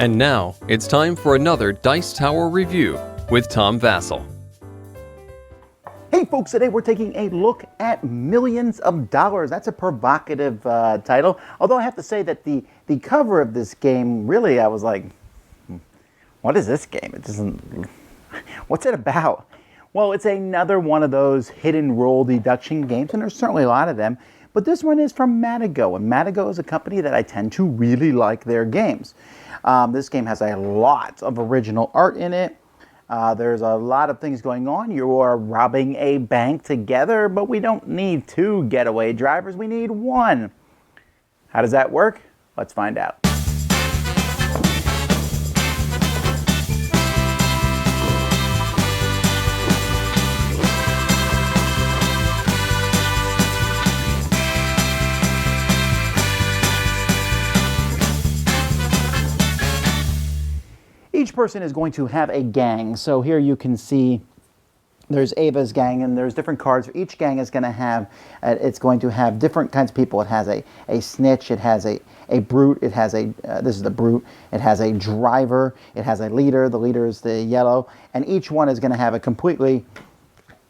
And now, it's time for another Dice Tower review with Tom Vasel. Hey folks, today we're taking a look at Millions of Dollars. That's a provocative title, although I have to say that the cover of this game, really, I was like, what is this game? It doesn't, what's it about? Well, it's another one of those hidden roll deduction games, and there's certainly a lot of them, but this one is from Matagot, and Matagot is a company that I tend to really like their games. This game has a lot of original art in it. There's a lot of things going on. You are robbing a bank together, but we don't need two getaway drivers. We need one. How does that work? Let's find out. Each person is going to have a gang. So here you can see there's Ava's gang, and there's different cards. Each gang is going to have, it's going to have different kinds of people. It has a snitch, it has a brute, it has this is the brute, it has a driver, it has a leader, the leader is the yellow, and each one is going to have a completely,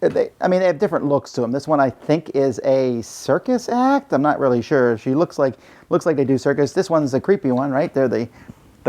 they have different looks to them. This one I think is a circus act. I'm not really sure. She looks like they do circus. This one's a creepy one, right? They're the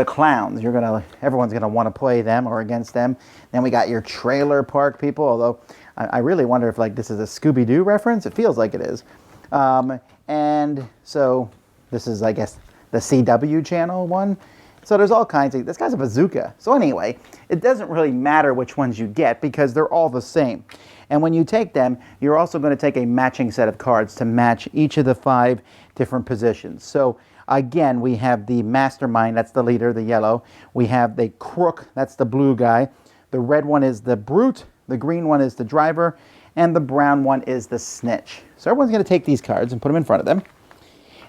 clowns. Everyone's gonna want to play them or against them. Then we got your trailer park people, although I really wonder if this is a Scooby-Doo reference. It feels like it is. And so this is, I guess, the CW channel one. So there's all kinds of, this guy's a bazooka. So anyway, it doesn't really matter which ones you get because they're all the same. And when you take them, you're also going to take a matching set of cards to match each of the 5 different positions. So again, we have the mastermind, that's the leader, the yellow. We have the crook, that's the blue guy. The red one is the brute, the green one is the driver, and the brown one is the snitch. So everyone's going to take these cards and put them in front of them.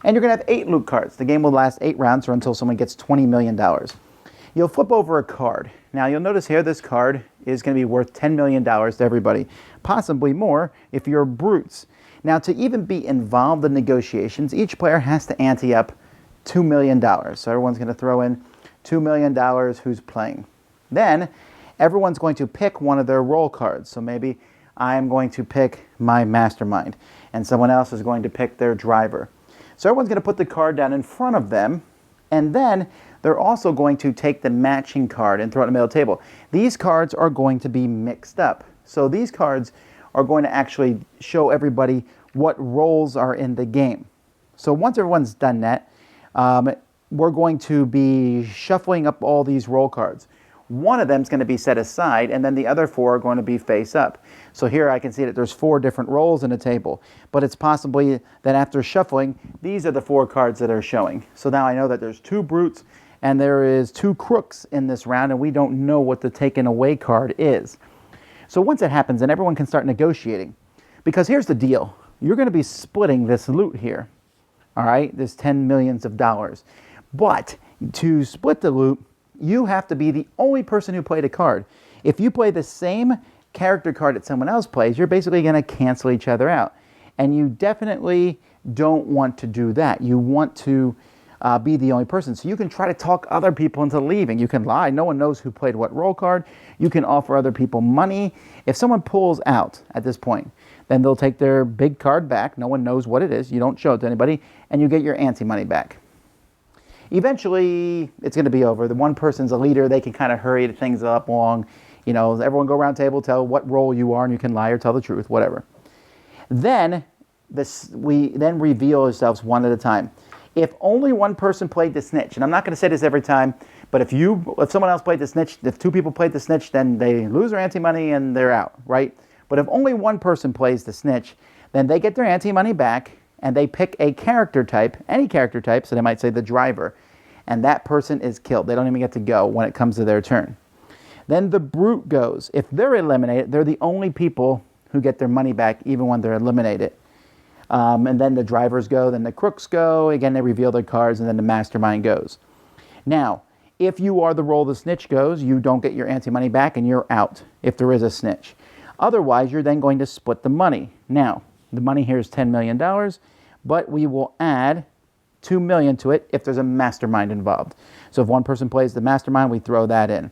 And you're going to have 8 loot cards. The game will last 8 rounds or until someone gets $20 million. You'll flip over a card. Now you'll notice here this card is going to be worth $10 million to everybody, possibly more if you're brutes. Now to even be involved in negotiations, each player has to ante up $2 million. So everyone's going to throw in $2 million who's playing. Then everyone's going to pick one of their roll cards. So maybe I'm going to pick my mastermind and someone else is going to pick their driver. So everyone's going to put the card down in front of them, and then they're also going to take the matching card and throw it in the middle of the table. These cards are going to be mixed up. So these cards are going to actually show everybody what roles are in the game. So once everyone's done that, we're going to be shuffling up all these roll cards. One of them is going to be set aside, and then the other 4 are going to be face up. So here I can see that there's 4 different rolls in a table, but it's possibly that after shuffling, these are the 4 cards that are showing. So now I know that there's 2 brutes and there is 2 crooks in this round, and we don't know what the taken away card is. So once it happens, then everyone can start negotiating. Because here's the deal. You're going to be splitting this loot here. All right, this $10 million. But to split the loot, you have to be the only person who played a card. If you play the same character card that someone else plays, you're basically going to cancel each other out. And you definitely don't want to do that. You want to be the only person. So you can try to talk other people into leaving. You can lie. No one knows who played what roll card. You can offer other people money. If someone pulls out at this point, then they'll take their big card back. No one knows what it is. You don't show it to anybody, and you get your ante money back. Eventually, it's going to be over. The one person's a leader. They can kind of hurry things up along. You know, everyone go around the table, tell what role you are, and you can lie or tell the truth, whatever. Then we reveal ourselves one at a time. If only one person played the snitch, and I'm not going to say this every time, but if someone else played the snitch, if 2 people played the snitch, then they lose their ante money and they're out, right? But if only one person plays the snitch, then they get their ante money back, and they pick a character type, any character type, so they might say the driver, and that person is killed. They don't even get to go when it comes to their turn. Then the brute goes. If they're eliminated, they're the only people who get their money back even when they're eliminated. And then the drivers go, then the crooks go, again they reveal their cards, and then the mastermind goes. Now, if you are the role the snitch goes, you don't get your ante money back and you're out if there is a snitch. Otherwise, you're then going to split the money. Now, the money here is $10 million, but we will add 2 million to it if there's a mastermind involved. So if one person plays the mastermind, we throw that in.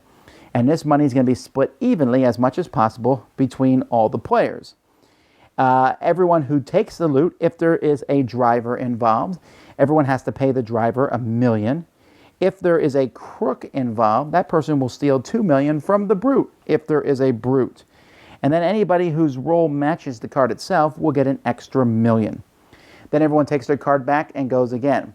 And this money is going to be split evenly as much as possible between all the players. Everyone who takes the loot, if there is a driver involved, everyone has to pay the driver $1 million. If there is a crook involved, that person will steal $2 million from the brute, if there is a brute. And then anybody whose roll matches the card itself will get an extra $1 million. Then everyone takes their card back and goes again.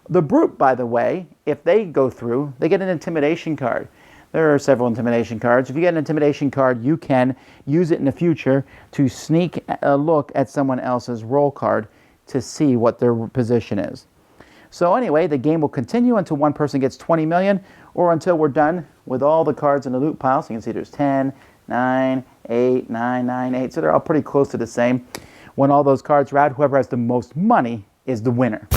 The brute, by the way, if they go through, they get an intimidation card. There are several intimidation cards. If you get an intimidation card, you can use it in the future to sneak a look at someone else's roll card to see what their position is. So anyway, the game will continue until one person gets 20 million or until we're done with all the cards in the loot pile. So you can see there's 10, 9, 8, 9, 9, 8. So they're all pretty close to the same. When all those cards are out, whoever has the most money is the winner.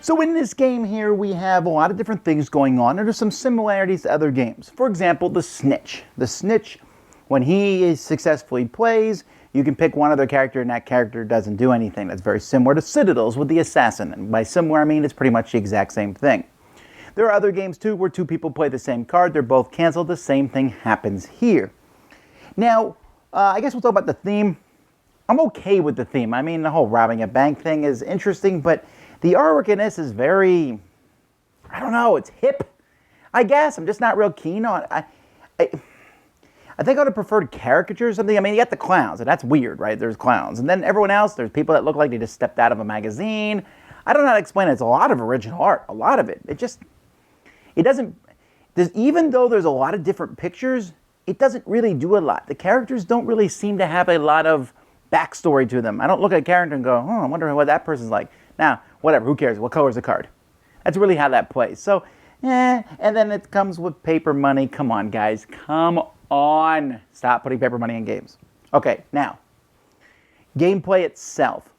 So in this game here, we have a lot of different things going on, and there's some similarities to other games. For example, the snitch. The snitch, when he successfully plays, you can pick one other character, and that character doesn't do anything. That's very similar to Citadels with the assassin. And by similar, I mean it's pretty much the exact same thing. There are other games, too, where two people play the same card. They're both canceled. The same thing happens here. Now, I guess we'll talk about the theme. I'm okay with the theme. I mean, the whole robbing a bank thing is interesting, but the artwork in this is very, I don't know, it's hip, I guess. I'm just not real keen on it. I think I would have preferred caricature or something. I mean, you got the clowns, and that's weird, right? There's clowns. And then everyone else, there's people that look like they just stepped out of a magazine. I don't know how to explain it. It's a lot of original art, a lot of it. It doesn't, even though there's a lot of different pictures, it doesn't really do a lot. The characters don't really seem to have a lot of backstory to them. I don't look at a character and go, I wonder what that person's like. Now, whatever, who cares? What color is the card? That's really how that plays. So, and then it comes with paper money. Come on, guys. Come on. Stop putting paper money in games. Okay, now, gameplay itself.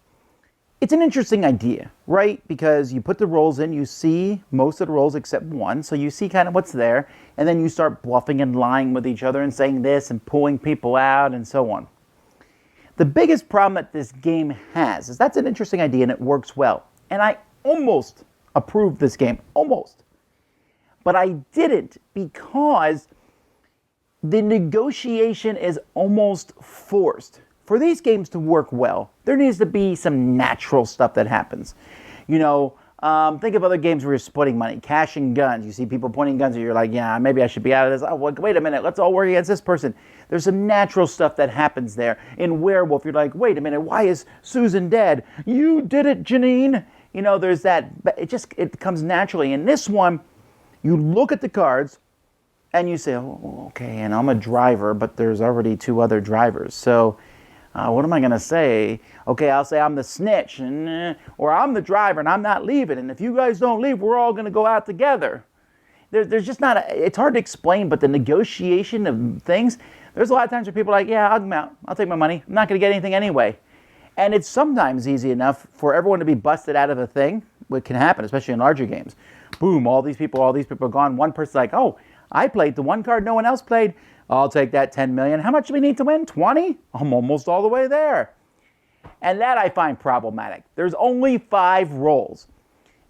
It's an interesting idea, right? Because you put the rolls in, you see most of the rolls except one, so you see kind of what's there, and then you start bluffing and lying with each other and saying this and pulling people out and so on. The biggest problem that this game has is that's an interesting idea and it works well. And I almost approved this game, almost. But I didn't because the negotiation is almost forced. For these games to work well, there needs to be some natural stuff that happens. You know, think of other games where you're splitting money, cash and guns. You see people pointing guns and you're like, yeah, maybe I should be out of this. Oh, wait a minute, let's all work against this person. There's some natural stuff that happens there. In Werewolf, you're like, wait a minute, why is Susan dead? You did it, Janine. You know, there's that, it comes naturally. In this one, you look at the cards and you say, oh, okay, and I'm a driver, but there's already two other drivers. So what am I going to say? Okay, I'll say I'm the snitch, or I'm the driver and I'm not leaving. And if you guys don't leave, we're all going to go out together. There's just not, it's hard to explain, but the negotiation of things, there's a lot of times where people are like, yeah, I'll come out. I'll take my money. I'm not going to get anything anyway. And it's sometimes easy enough for everyone to be busted out of a thing, what can happen, especially in larger games. Boom, all these people are gone. One person's like, oh, I played the one card no one else played. I'll take that 10 million. How much do we need to win? 20? I'm almost all the way there. And that I find problematic. There's only 5 rolls.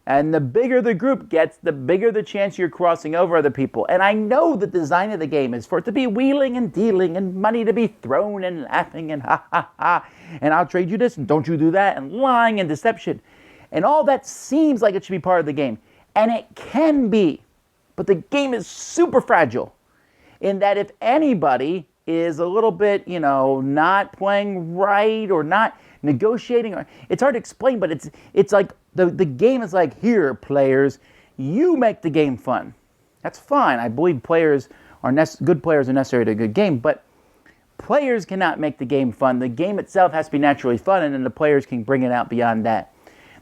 And the bigger the group gets, the bigger the chance you're crossing over other people. And I know the design of the game is for it to be wheeling and dealing and money to be thrown and laughing and ha ha ha. And I'll trade you this and don't you do that and lying and deception. And all that seems like it should be part of the game. And it can be. But the game is super fragile in that if anybody is a little bit, not playing right or not negotiating, it's hard to explain, but it's like the game is like, here, players, you make the game fun. That's fine. I believe good players are necessary to a good game, but players cannot make the game fun. The game itself has to be naturally fun, and then the players can bring it out beyond that.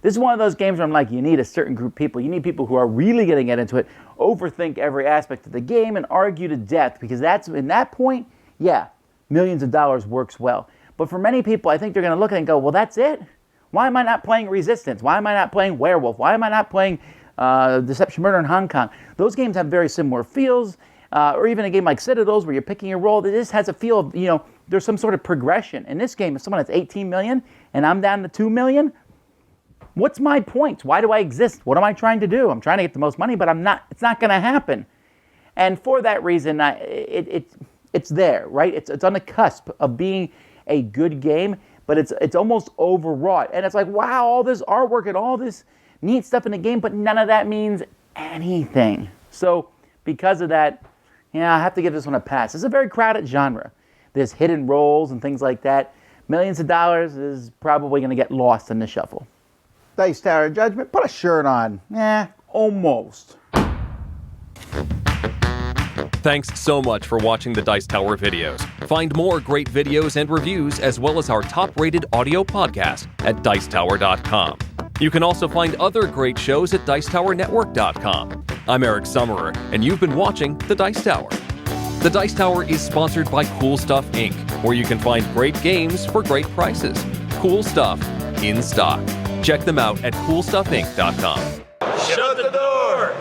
This is one of those games where I'm like, you need a certain group of people. You need people who are really going to get into it, overthink every aspect of the game, and argue to death, because that's, in that point, yeah, millions of dollars works well. But for many people, I think they're going to look at it and go, well, that's it? Why am I not playing Resistance? Why am I not playing Werewolf? Why am I not playing Deception Murder in Hong Kong? Those games have very similar feels. or even a game like Citadels where you're picking a role, this has a feel of, there's some sort of progression. In this game, if someone has 18 million and I'm down to 2 million, what's my point? Why do I exist? What am I trying to do? I'm trying to get the most money, but it's not going to happen. And for that reason, it's there, right? It's on the cusp of being a good game, but it's almost overwrought. And it's like, wow, all this artwork and all this neat stuff in the game, but none of that means anything. So because of that, I have to give this one a pass. It's a very crowded genre. There's hidden roles and things like that. Millions of dollars is probably going to get lost in the shuffle. Dice Tower Judgment, put a shirt on. Almost. Thanks so much for watching the Dice Tower videos. Find more great videos and reviews, as well as our top-rated audio podcast at Dicetower.com. You can also find other great shows at DicetowerNetwork.com. I'm Eric Summerer, and you've been watching The Dice Tower. The Dice Tower is sponsored by Cool Stuff Inc., where you can find great games for great prices. Cool stuff in stock. Check them out at CoolStuffInc.com. Shut the door!